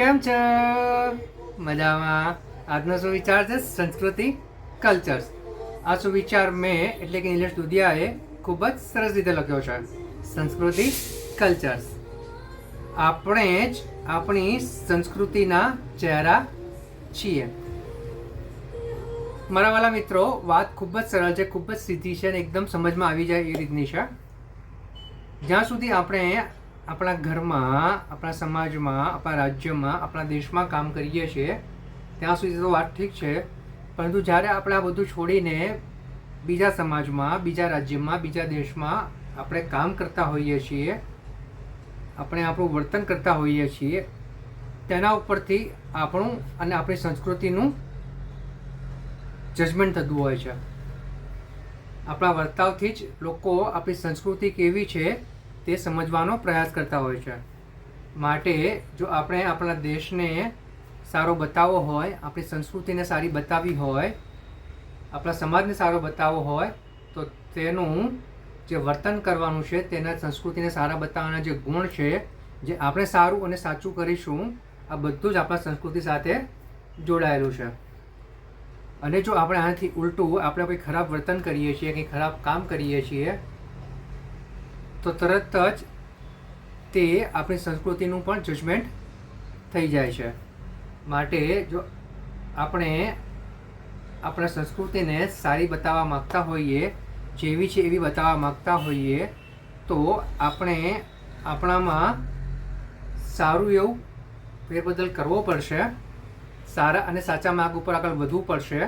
કેમ છો? મજામાં. આજનો સુવિચાર છે સંસ્કૃતિ કલ્ચર્સ. આ સુવિચાર મેં એટલે કે નિલેશ દુધિયાએ ખૂબ જ સરસ રીતે લખ્યો છે. સંસ્કૃતિ કલ્ચર્સ. આપણે જ આપણી સંસ્કૃતિના ચહેરા છીએ. મારા વાલા મિત્રો, વાત ખૂબ જ સરળ છે, ખૂબ જ સીધી છે અને એકદમ સમજમાં આવી જાય એ રીતની છે. જ્યાં સુધી આપણે આપણા ઘરમાં, આપણા સમાજમાં, આપણા રાજ્યમાં, આપણા દેશમાં કામ કરીએ છીએ ત્યાં સુધી તો વાત ઠીક છે, પરંતુ જ્યારે આપણે આ બધું છોડીને બીજા સમાજમાં, બીજા રાજ્યમાં, બીજા દેશમાં આપણે કામ કરતા હોઈએ છીએ, આપણે આપણું વર્તન કરતા હોઈએ છીએ, તેના ઉપરથી આપણું અને આપણી સંસ્કૃતિનું જજમેન્ટ થતું હોય છે. આપણા વર્તાવથી જ લોકો આપણી સંસ્કૃતિ કેવી છે તે સમજવાનો પ્રયાસ કરતા હોય છે. માટે જો આપણે આપણા દેશને સારો બતાવવો હોય, આપણી સંસ્કૃતિને સારી બતાવવી હોય, આપણા સમાજને સારો બતાવવો હોય, તો તેનું જે વર્તન કરવાનું છે, તેના સંસ્કૃતિને સારા બતાવવાના જે ગુણ છે, જે આપણે સારું અને સાચું કરીશું, આ બધું જ આપણા સંસ્કૃતિ સાથે જોડાયેલું છે. અને જો આપણે આનાથી ઉલટું આપણે કંઈ ખરાબ વર્તન કરીએ છીએ, કંઈ ખરાબ કામ કરીએ છીએ, તો તરત જ તે આપણી સંસ્કૃતિનું પણ જજમેન્ટ થઈ જાય છે. માટે જો આપણે આપણા સંસ્કૃતિને સારી બતાવવા માગતા હોઈએ, જેવી છે એવી બતાવવા માગતા હોઈએ, તો આપણે આપણામાં સારું એવું ફેરબદલ કરવો પડશે. સારા અને સાચા માર્ગ ઉપર આગળ વધવું પડશે.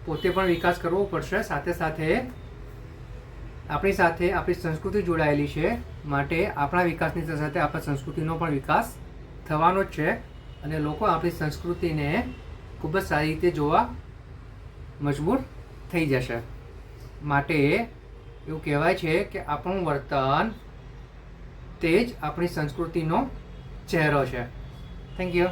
પોતે પણ વિકાસ કરવો પડશે. સાથે સાથે આપણી સંસ્કૃતિ જોડાયેલી છે. માટે આપણા વિકાસની સાથે આપણા સંસ્કૃતિનો પણ વિકાસ થવાનો જ છે. અને લોકો આપણી સંસ્કૃતિને ખૂબ જ સારી રીતે જોવા મજબૂર થઈ જશે. માટે એવું કહેવાય છે કે આપણું વર્તન તે જ આપણી સંસ્કૃતિનો ચહેરો છે. Thank you.